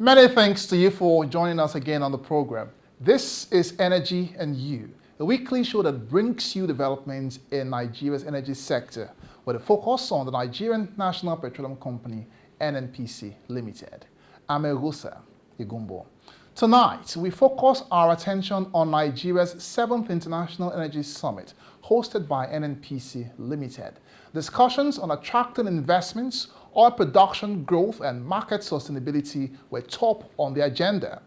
Many thanks to you for joining us again on the program. This is Energy and You, a weekly show that brings you developments in Nigeria's energy sector with a focus on the Nigerian National Petroleum Company, NNPC Limited. I'm Egusa Igumbo. Tonight, we focus our attention on Nigeria's 7th International Energy Summit, hosted by NNPC Limited. Discussions on attracting investments, oil production growth, and market sustainability were top on the agenda.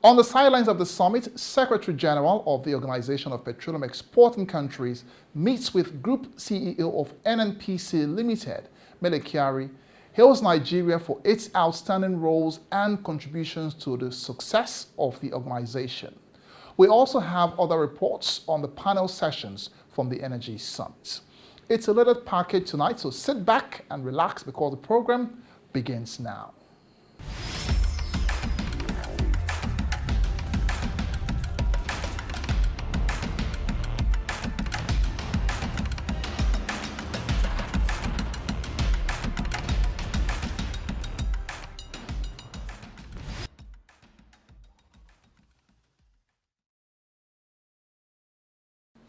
On the sidelines of the summit, Secretary General of the Organization of Petroleum Exporting Countries meets with Group CEO of NNPC Limited, Mele Kyari, hails Nigeria for its outstanding roles and contributions to the success of the organization. We also have other reports on the panel sessions from the Energy Summit. It's a loaded package tonight, so sit back and relax because the program begins now.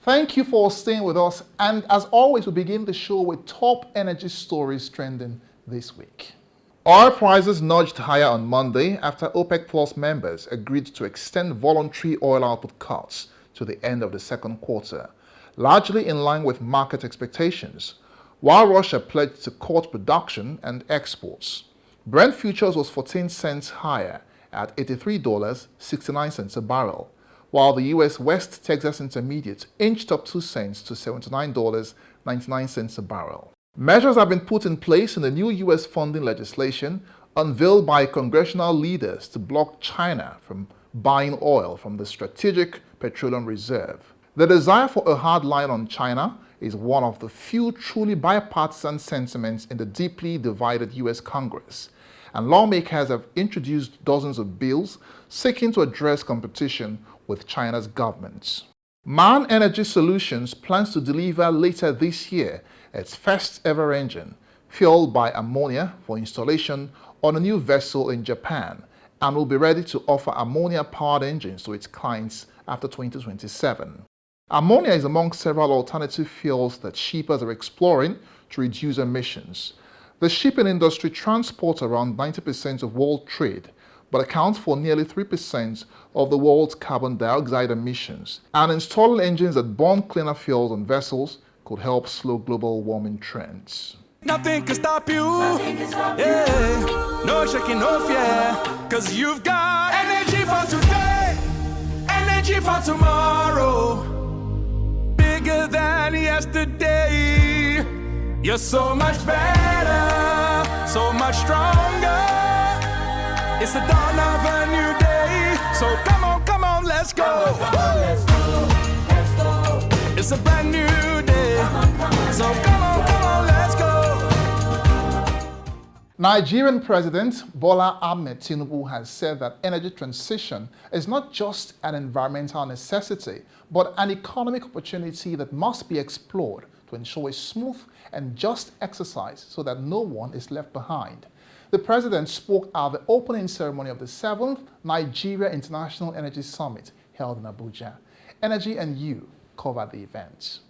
Thank you for staying with us, and as always, we begin the show with top energy stories trending this week. Oil prices nudged higher on Monday after OPEC Plus members agreed to extend voluntary oil output cuts to the end of the second quarter, largely in line with market expectations, while Russia pledged to cut production and exports. Brent futures was 14 cents higher at $83.69 a barrel, while the U.S. West Texas Intermediate inched up 2 cents to $79.99 a barrel. Measures have been put in place in the new U.S. funding legislation unveiled by congressional leaders to block China from buying oil from the Strategic Petroleum Reserve. The desire for a hard line on China is one of the few truly bipartisan sentiments in the deeply divided U.S. Congress, and lawmakers have introduced dozens of bills seeking to address competition with China's government. MAN Energy Solutions plans to deliver later this year its first ever engine, fueled by ammonia for installation on a new vessel in Japan, and will be ready to offer ammonia-powered engines to its clients after 2027. Ammonia is among several alternative fuels that shippers are exploring to reduce emissions. The shipping industry transports around 90% of world trade, but accounts for nearly 3% of the world's carbon dioxide emissions, and installing engines that burn cleaner fuels on vessels could help slow global warming trends. Nothing can stop you. Yeah. No shaking off, yeah. Cause you've got energy for today, energy for tomorrow. Bigger than yesterday. You're so much better, so much stronger. It's the dawn of a new day, so come on, let's go. Let's go. It's a brand new day, so come on, let's go. Nigerian President Bola Ahmed Tinubu has said that energy transition is not just an environmental necessity, but an economic opportunity that must be explored to ensure a smooth and just exercise so that no one is left behind. The president spoke at the opening ceremony of the 7th Nigeria International Energy Summit held in Abuja. Energy and You covered the event.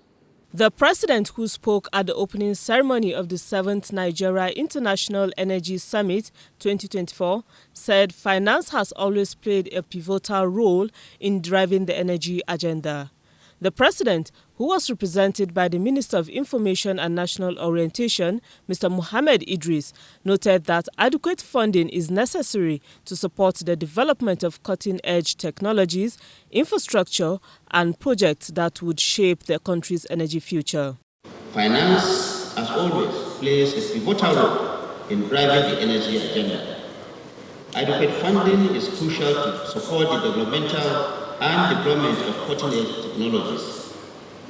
The president, who spoke at the opening ceremony of the 7th Nigeria International Energy Summit 2024, said finance has always played a pivotal role in driving the energy agenda. The president, who was represented by the Minister of Information and National Orientation, Mr. Mohammed Idris, noted that adequate funding is necessary to support the development of cutting-edge technologies, infrastructure, and projects that would shape the country's energy future. Finance, as always, plays a pivotal role in driving the energy agenda. Adequate funding is crucial to support the developmental and deployment of cutting-edge technologies,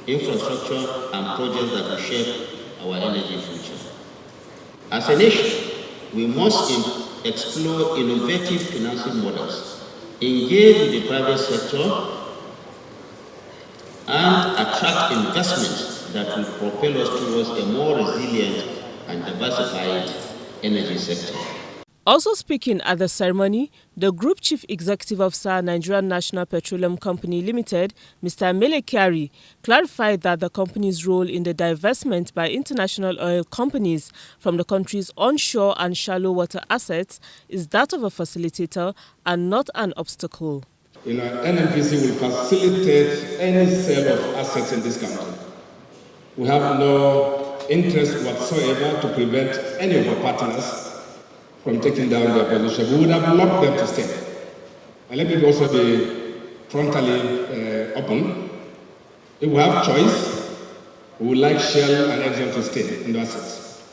infrastructure, and projects that will shape our energy future. As a nation, we must explore innovative financing models, engage with the private sector, and attract investment that will propel us towards a more resilient and diversified energy sector. Also speaking at the ceremony, the Group Chief Executive Officer, Nigerian National Petroleum Company Limited, Mr. Mele Kyari, clarified that the company's role in the divestment by international oil companies from the country's onshore and shallow water assets is that of a facilitator and not an obstacle. NNPC will facilitate any sale of assets in this country. We have no interest whatsoever to prevent any of our partners from taking down their position. We would have locked them to stay. And let me also be frontally open. If we have choice, we would like Shell and Exxon to stay in the assets.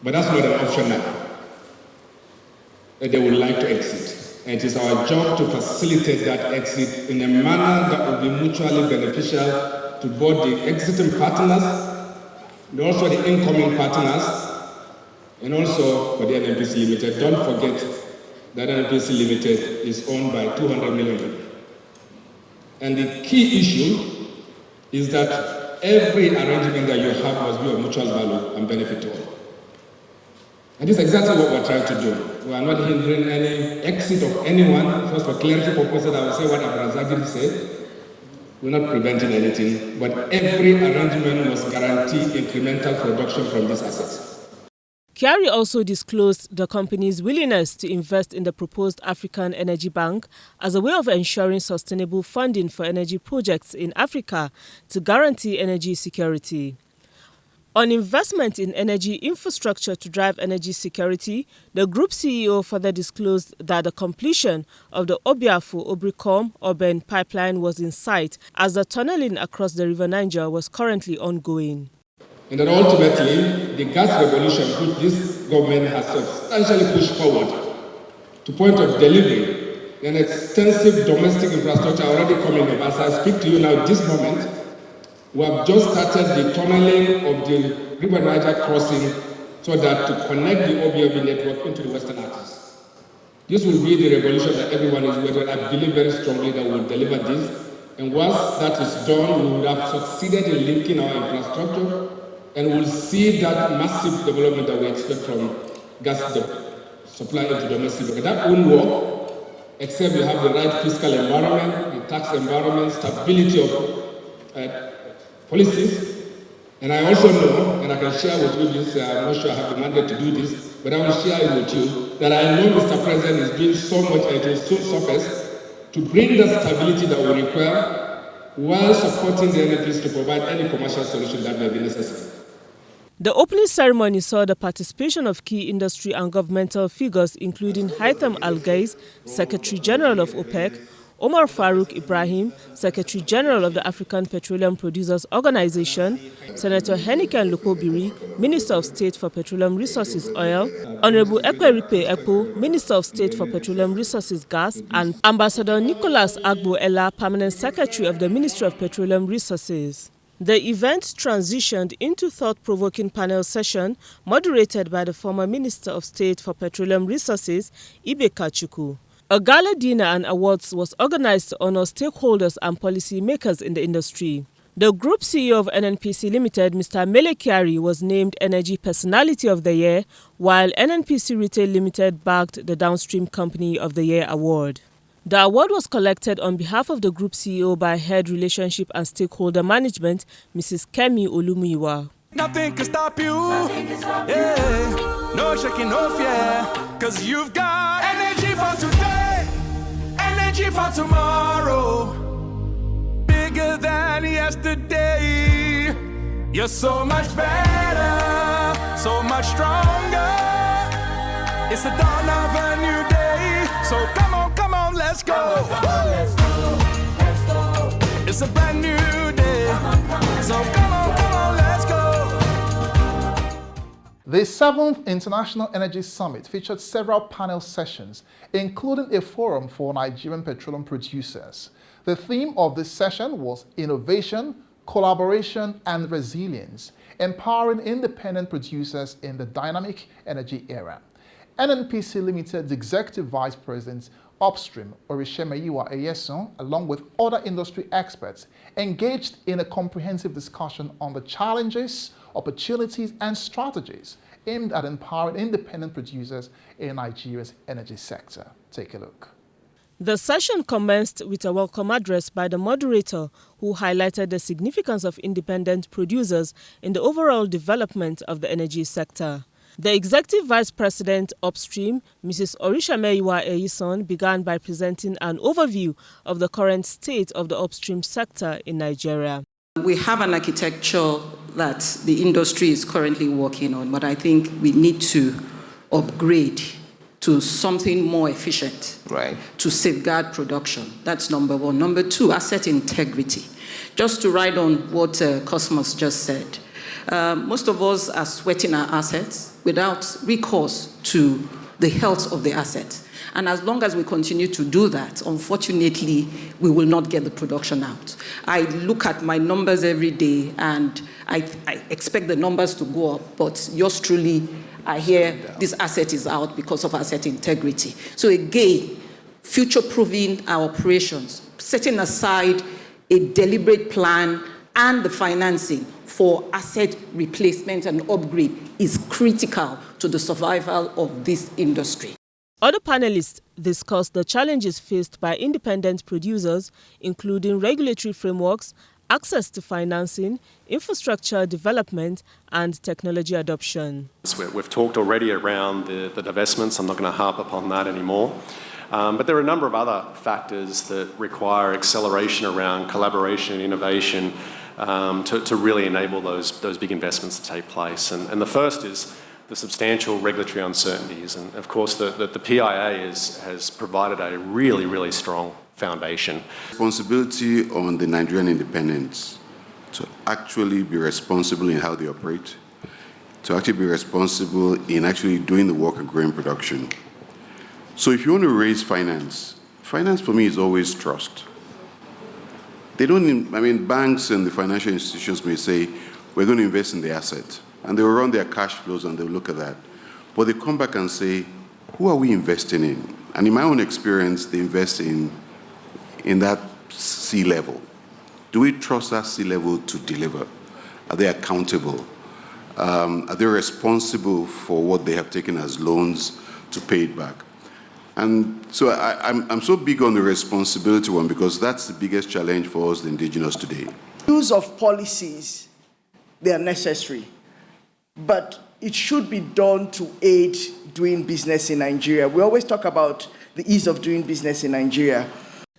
But that's not an option now. They would like to exit. And it is our job to facilitate that exit in a manner that will be mutually beneficial to both the exiting partners and also the incoming partners, and also for the NNPC Limited. Don't forget that NNPC Limited is owned by 200 million people. And the key issue is that every arrangement that you have must be of mutual value and benefit to all. And this is exactly what we're trying to do. We are not hindering any exit of anyone. Just for clarity purposes, I will say what Abrazagiri said. We're not preventing anything, but every arrangement must guarantee incremental production from these assets. Kyari also disclosed the company's willingness to invest in the proposed African Energy Bank as a way of ensuring sustainable funding for energy projects in Africa to guarantee energy security. On investment in energy infrastructure to drive energy security, the group CEO further disclosed that the completion of the Obiafo-Obricom urban pipeline was in sight as the tunneling across the River Niger was currently ongoing. And that ultimately, the gas revolution which this government has substantially pushed forward to point of delivery, an extensive domestic infrastructure already coming up. As I speak to you now, this moment, we have just started the tunneling of the River Niger crossing so that to connect the OBOB network into the Western Axis. This will be the revolution that everyone is waiting. I believe very strongly that we will deliver this. And once that is done, we will have succeeded in linking our infrastructure, and we'll see that massive development that we expect from gas supply into domestic market. That won't work except you have the right fiscal environment, the tax environment, stability of policies. And I also know, and I can share with you this, I'm not sure I have the mandate to do this, but I will share it with you, that I know Mr. President is doing so much and it will soon surface to bring the stability that we require while supporting the NNPC to provide any commercial solution that may be necessary. The opening ceremony saw the participation of key industry and governmental figures including Haitham Al-Ghais, Secretary General of OPEC, Omar Farouk Ibrahim, Secretary General of the African Petroleum Producers Organization, Senator Heniken Lukobiri, Minister of State for Petroleum Resources Oil, Honorable Ekwerikpe Ekpo, Minister of State for Petroleum Resources Gas, and Ambassador Nicholas Agbo Ella, Permanent Secretary of the Ministry of Petroleum Resources. The event transitioned into thought-provoking panel session moderated by the former Minister of State for Petroleum Resources, Ibe Kachuku. A gala dinner and awards was organized to honor stakeholders and policy makers in the industry. The Group CEO of NNPC Limited, Mr. Mele Kyari, was named Energy Personality of the Year, while NNPC Retail Limited bagged the Downstream Company of the Year award. The award was collected on behalf of the Group CEO by Head Relationship and Stakeholder Management, Mrs. Kemi Olumuyiwa. Nothing can stop you. Yeah. No shaking, no fear. Cause you've got energy for today, energy for tomorrow. Bigger than yesterday. You're so much better, so much stronger. It's the dawn of a new day. So come on, let's go. Let's go. It's a brand new day. So come on, let's go. The 7th International Energy Summit featured several panel sessions, including a forum for Nigerian petroleum producers. The theme of this session was innovation, collaboration, and resilience, empowering independent producers in the dynamic energy era. NNPC Limited's Executive Vice President, Upstream, Orishemeyiwa Eyeson, along with other industry experts, engaged in a comprehensive discussion on the challenges, opportunities, and strategies aimed at empowering independent producers in Nigeria's energy sector. Take a look. The session commenced with a welcome address by the moderator, who highlighted the significance of independent producers in the overall development of the energy sector. The Executive Vice President Upstream, Mrs. Orishameyiwa Eyison, began by presenting an overview of the current state of the upstream sector in Nigeria. We have an architecture that the industry is currently working on, but I think we need to upgrade to something more efficient, right, to safeguard production. That's number one. Number two, asset integrity. Just to ride on what Cosmos just said, most of us are sweating our assets without recourse to the health of the assets. And as long as we continue to do that, unfortunately, we will not get the production out. I look at my numbers every day, and I expect the numbers to go up, but yours truly, I hear this asset is out because of asset integrity. So again, future-proofing our operations, setting aside a deliberate plan and the financing for asset replacement and upgrade is critical to the survival of this industry. Other panelists discussed the challenges faced by independent producers, including regulatory frameworks, access to financing, infrastructure development, and technology adoption. We've talked already around the divestments. I'm not going to harp upon that anymore. But there are a number of other factors that require acceleration around collaboration and innovation to really enable those big investments to take place. And the first is the substantial regulatory uncertainties. And of course, the PIA has provided a really, really strong foundation. Responsibility on the Nigerian independents to actually be responsible in how they operate, to actually be responsible in actually doing the work of grain production. So if you want to raise finance for me is always trust. They don't, banks and the financial institutions may say, we're going to invest in the asset, and they will run their cash flows and they'll look at that. But they come back and say, who are we investing in? And in my own experience, they invest in that C-level. Do we trust that C-level to deliver? Are they accountable? Are they responsible for what they have taken as loans to pay it back? And so I'm so big on the responsibility one because that's the biggest challenge for us, the indigenous today. Use of policies, they are necessary, but it should be done to aid doing business in Nigeria. We always talk about the ease of doing business in Nigeria.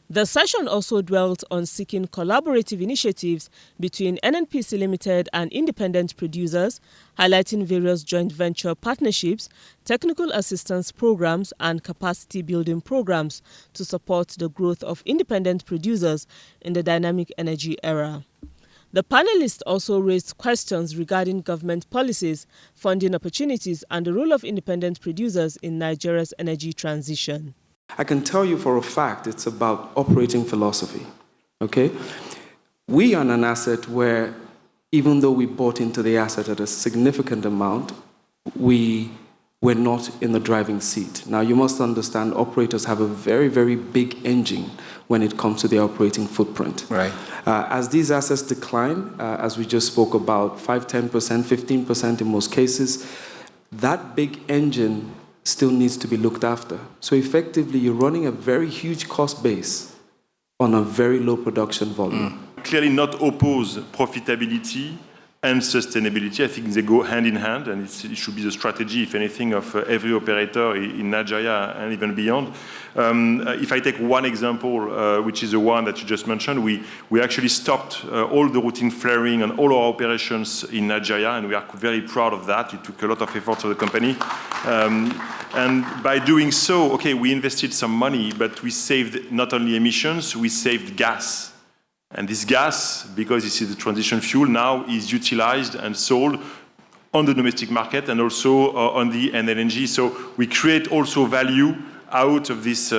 The session also dwelt on seeking collaborative initiatives between NNPC Limited and independent producers, highlighting various joint venture partnerships, technical assistance programs, and capacity building programs to support the growth of independent producers in the dynamic energy era. The panelists also raised questions regarding government policies, funding opportunities, and the role of independent producers in Nigeria's energy transition. I can tell you for a fact it's about operating philosophy, okay? We are on an asset where, even though we bought into the asset at a significant amount, we were not in the driving seat. Now, you must understand operators have a very, very big engine when it comes to their operating footprint. Right. As these assets decline, as we just spoke about, 5, 10%, 15% in most cases, that big engine still needs to be looked after. So effectively, you're running a very huge cost base on a very low production volume. Clearly not oppose profitability and sustainability. I think they go hand in hand, and it should be the strategy, if anything, of every operator in Nigeria and even beyond. If I take one example, which is the one that you just mentioned, we actually stopped all the routine flaring on all our operations in Nigeria, and we are very proud of that. It took a lot of effort to the company. And by doing so, okay, we invested some money, but we saved not only emissions, we saved gas. And this gas, because this is the transition fuel, now is utilized and sold on the domestic market and also on the LNG. So we create also value out of this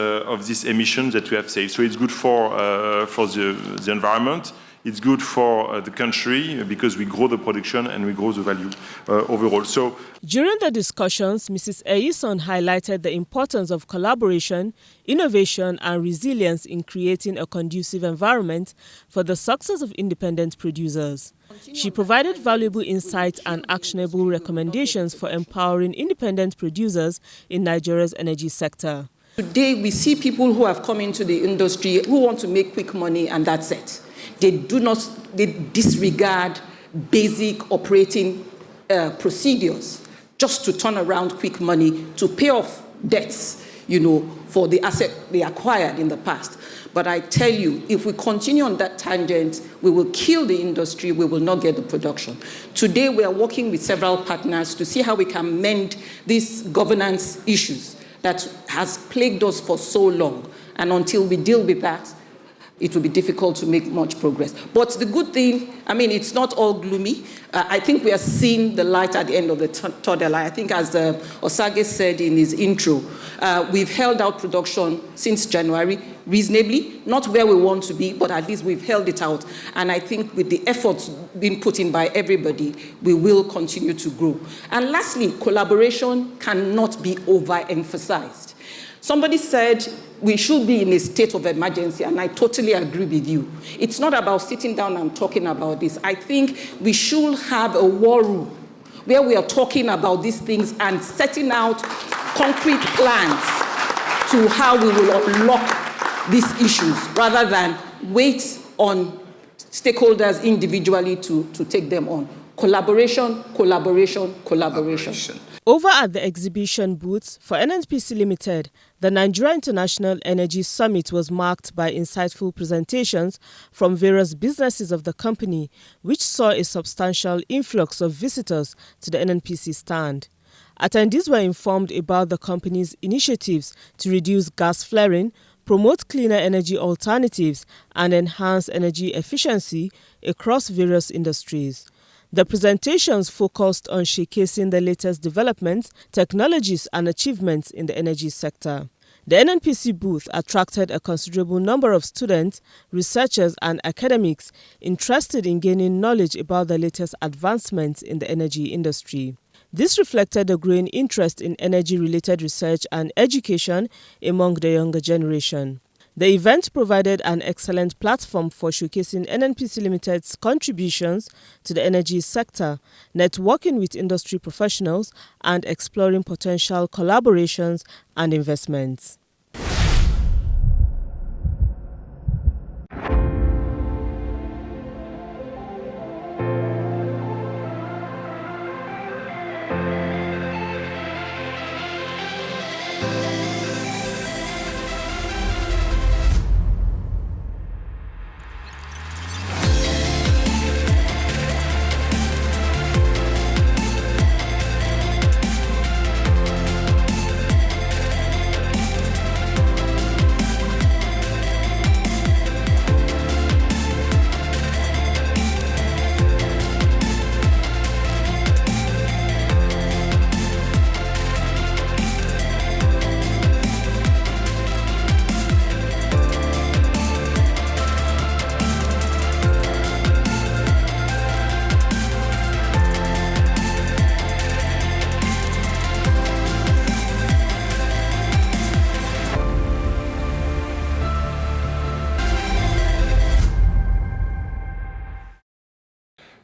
emissions that we have saved. So it's good for the environment. It's good for the country because we grow the production and we grow the value overall. So, during the discussions, Mrs. Eison highlighted the importance of collaboration, innovation, and resilience in creating a conducive environment for the success of independent producers. She provided valuable insights and actionable recommendations for empowering independent producers in Nigeria's energy sector. Today, we see people who have come into the industry who want to make quick money, and that's it. They disregard basic operating procedures just to turn around quick money to pay off debts, for the asset they acquired in the past. But I tell you, if we continue on that tangent, we will kill the industry, we will not get the production. Today, we are working with several partners to see how we can mend these governance issues that has plagued us for so long. And until we deal with that, it will be difficult to make much progress. But the good thing, it's not all gloomy. I think we are seeing the light at the end of the tunnel. I think as Osage said in his intro, we've held out production since January reasonably, not where we want to be, but at least we've held it out. And I think with the efforts being put in by everybody, we will continue to grow. And lastly, collaboration cannot be overemphasized. Somebody said we should be in a state of emergency, and I totally agree with you. It's not about sitting down and talking about this. I think we should have a war room where we are talking about these things and setting out concrete plans to how we will unlock these issues rather than wait on stakeholders individually to take them on. Collaboration, collaboration, collaboration. Over at the exhibition booth for NNPC Limited, the Nigeria International Energy Summit was marked by insightful presentations from various businesses of the company, which saw a substantial influx of visitors to the NNPC stand. Attendees were informed about the company's initiatives to reduce gas flaring, promote cleaner energy alternatives, and enhance energy efficiency across various industries. The presentations focused on showcasing the latest developments, technologies, and achievements in the energy sector. The NNPC booth attracted a considerable number of students, researchers, and academics interested in gaining knowledge about the latest advancements in the energy industry. This reflected a growing interest in energy-related research and education among the younger generation. The event provided an excellent platform for showcasing NNPC Limited's contributions to the energy sector, networking with industry professionals, and exploring potential collaborations and investments.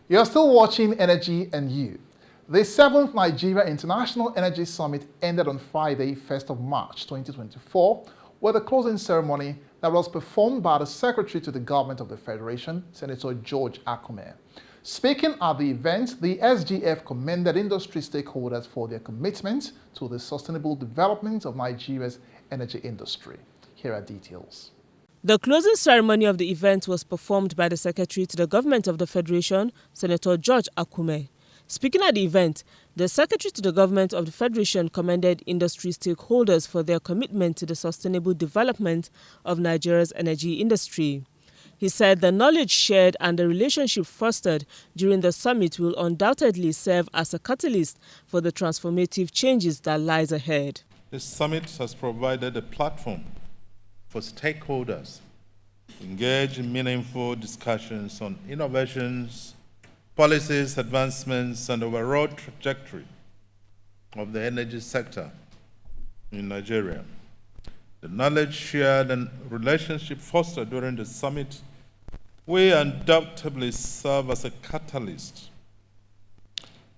You're still watching Energy and You. The 7th Nigeria International Energy Summit ended on Friday, 1st of March 2024, with a closing ceremony that was performed by the Secretary to the Government of the Federation, Senator George Akume. Speaking at the event, the SGF commended industry stakeholders for their commitment to the sustainable development of Nigeria's energy industry. Here are details. The closing ceremony of the event was performed by the Secretary to the Government of the Federation, Senator George Akume. Speaking at the event, the Secretary to the Government of the Federation commended industry stakeholders for their commitment to the sustainable development of Nigeria's energy industry. He said the knowledge shared and the relationship fostered during the summit will undoubtedly serve as a catalyst for the transformative changes that lies ahead. This summit has provided a platform for stakeholders engage in meaningful discussions on innovations, policies, advancements, and overall trajectory of the energy sector in Nigeria. The knowledge shared and relationship fostered during the summit will undoubtedly serve as a catalyst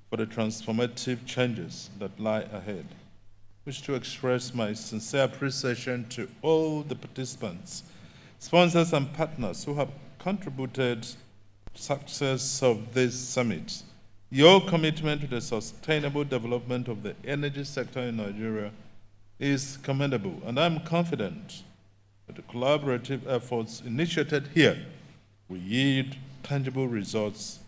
for the transformative changes that lie ahead. I wish to express my sincere appreciation to all the participants, sponsors, and partners who have contributed to the success of this summit. Your commitment to the sustainable development of the energy sector in Nigeria is commendable, and I'm confident that the collaborative efforts initiated here will yield tangible results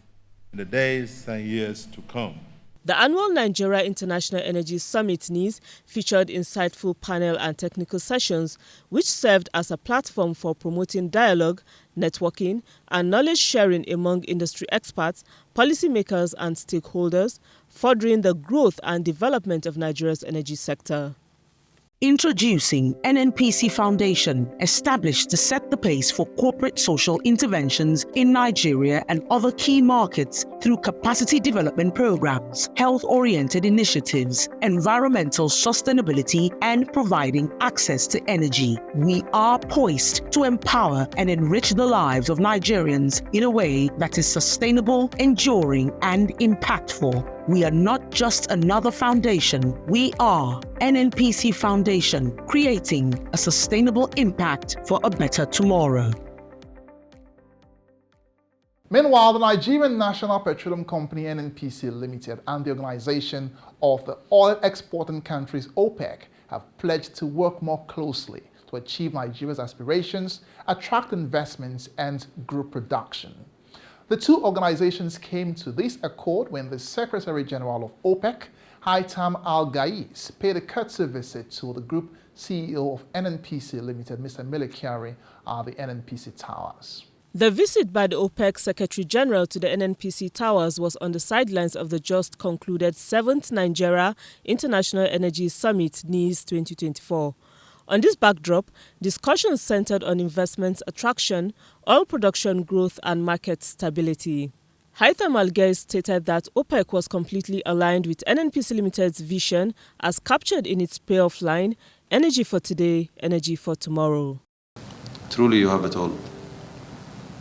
in the days and years to come. The annual Nigeria International Energy Summit NIS featured insightful panel and technical sessions, which served as a platform for promoting dialogue, networking, and knowledge sharing among industry experts, policymakers, and stakeholders, furthering the growth and development of Nigeria's energy sector. Introducing NNPC Foundation, established to set the pace for corporate social interventions in Nigeria and other key markets through capacity development programs, health-oriented initiatives, environmental sustainability, and providing access to energy. We are poised to empower and enrich the lives of Nigerians in a way that is sustainable, enduring, and impactful. We are not just another foundation. We are NNPC Foundation, creating a sustainable impact for a better tomorrow. Meanwhile, the Nigerian National Petroleum Company NNPC Limited and the Organization of the Oil Exporting Countries OPEC have pledged to work more closely to achieve Nigeria's aspirations, attract investments, and grow production. The two organizations came to this accord when the Secretary General of OPEC, Haitham Al-Ghais, paid a courtesy visit to the group CEO of NNPC Limited, Mr. Melekari, at the NNPC Towers. The visit by the OPEC Secretary General to the NNPC Towers was on the sidelines of the just concluded 7th Nigeria International Energy Summit NIS 2024. On this backdrop, discussions centered on investment attraction, oil production growth, and market stability. Haitham Al-Ghais stated that OPEC was completely aligned with NNPC Limited's vision as captured in its payoff line, energy for today, energy for tomorrow. Truly, you have it all.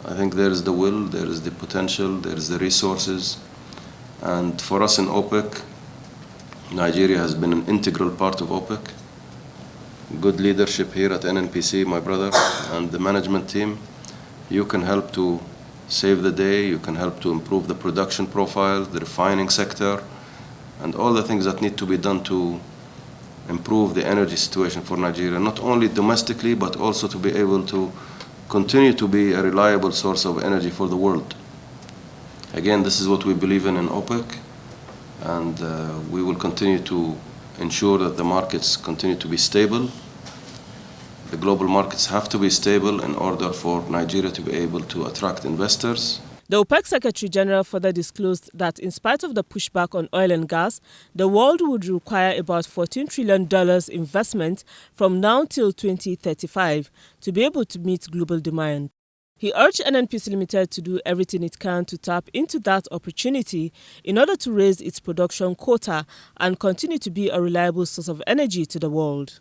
I think there is the will, there is the potential, there is the resources. And for us in OPEC, Nigeria has been an integral part of OPEC. Good leadership here at NNPC, my brother, and the management team. You can help to save the day, you can help to improve the production profile, the refining sector, and all the things that need to be done to improve the energy situation for Nigeria, not only domestically, but also to be able to continue to be a reliable source of energy for the world. Again, this is what we believe in OPEC, and we will continue to ensure that the markets continue to be stable. The global markets have to be stable in order for Nigeria to be able to attract investors. The OPEC Secretary General further disclosed that in spite of the pushback on oil and gas, the world would require about $14 trillion investment from now till 2035 to be able to meet global demand. He urged NNPC Limited to do everything it can to tap into that opportunity in order to raise its production quota and continue to be a reliable source of energy to the world.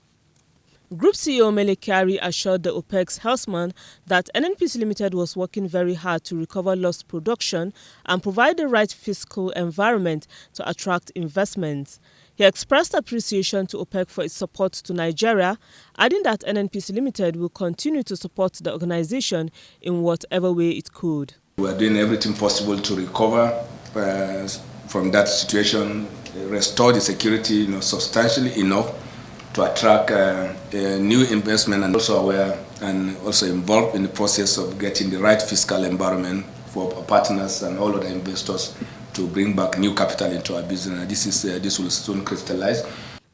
Group CEO Melekari assured the OPEC's helmsman that NNPC Limited was working very hard to recover lost production and provide the right fiscal environment to attract investments. He expressed appreciation to OPEC for its support to Nigeria, adding that NNPC Limited will continue to support the organization in whatever way it could. We are doing everything possible to recover from that situation, restore the security substantially enough to attract new investment, and also aware and also involved in the process of getting the right fiscal environment for our partners and all other investors to bring back new capital into our business. And this will soon crystallize.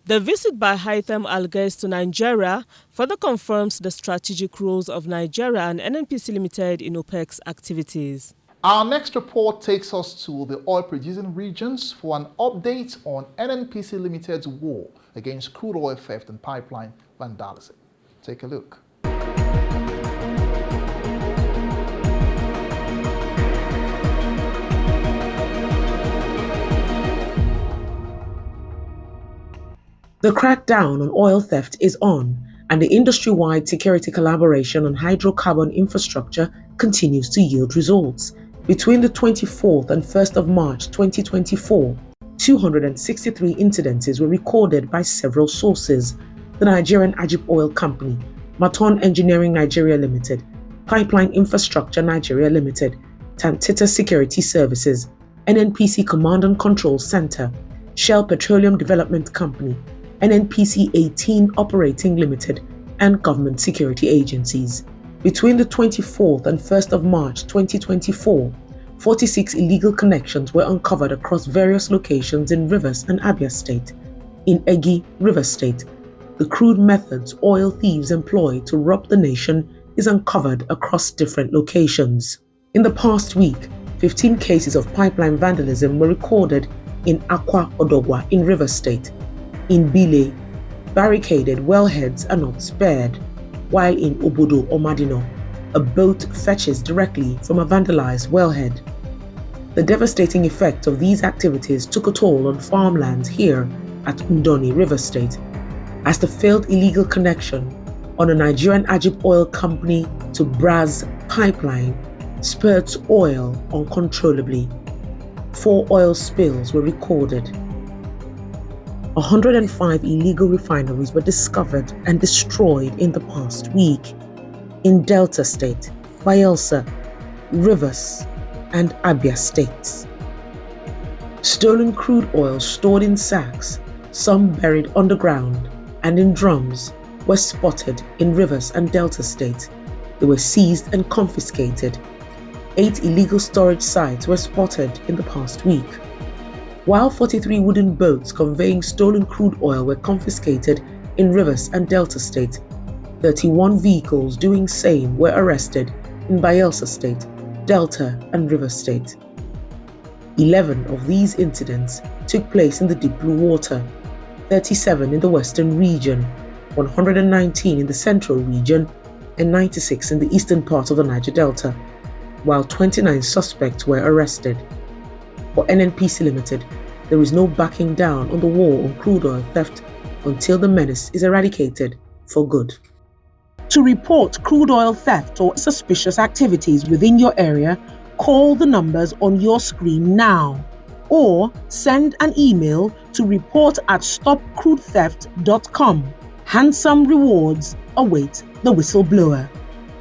The visit by Haitham Al-Ghais to Nigeria further confirms the strategic roles of Nigeria and NNPC Limited in OPEC's activities. Our next report takes us to the oil-producing regions for an update on NNPC Limited's war against crude oil theft and pipeline vandalism. Take a look. The crackdown on oil theft is on, and the industry-wide security collaboration on hydrocarbon infrastructure continues to yield results. Between the 24th and 1st of March 2024, 263 incidences were recorded by several sources: the Nigerian Ajib Oil Company, Maton Engineering Nigeria Limited, Pipeline Infrastructure Nigeria Limited, Tantita Security Services, NNPC Command and Control Center, Shell Petroleum Development Company, NNPC 18 Operating Limited, and government security agencies. Between the 24th and 1st of March 2024, 46 illegal connections were uncovered across various locations in Rivers and Abia State. In Egi, Rivers State, the crude methods oil thieves employ to rob the nation is uncovered across different locations. In the past week, 15 cases of pipeline vandalism were recorded in Akwa Odogwa in Rivers State. In Bile, barricaded wellheads are not spared, while in Obodo Omadino, a boat fetches directly from a vandalized wellhead. The devastating effect of these activities took a toll on farmlands here at Ndoni, Rivers State, as the failed illegal connection on a Nigerian Ajib Oil Company to Braz pipeline spurts oil uncontrollably. 4 oil spills were recorded. 105 illegal refineries were discovered and destroyed in the past week in Delta State, Bayelsa, Rivers, and Abia States. Stolen crude oil stored in sacks, some buried underground and in drums, were spotted in Rivers and Delta State. They were seized and confiscated. 8 illegal storage sites were spotted in the past week. While 43 wooden boats conveying stolen crude oil were confiscated in Rivers and Delta State, 31 vehicles doing same were arrested in Bayelsa State, Delta, and Rivers State. 11 of these incidents took place in the deep blue water, 37 in the western region, 119 in the central region, and 96 in the eastern part of the Niger Delta, while 29 suspects were arrested. For NNPC Limited, there is no backing down on the war on crude oil theft until the menace is eradicated for good. To report crude oil theft or suspicious activities within your area, call the numbers on your screen now, or send an email to report@stopcrudetheft.com. Handsome rewards await the whistleblower.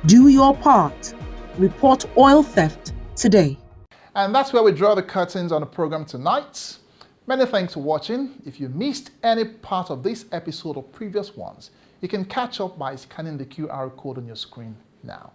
Do your part. Report oil theft today. And that's where we draw the curtains on the program tonight. Many thanks for watching. If you missed any part of this episode or previous ones, you can catch up by scanning the QR code on your screen now.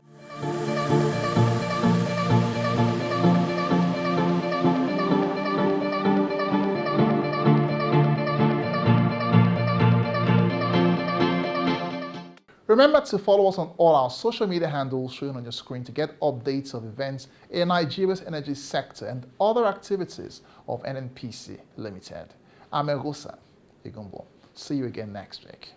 Remember to follow us on all our social media handles shown on your screen to get updates of events in Nigeria's energy sector and other activities of NNPC Limited. I'm Egosa Igumbo. See you again next week.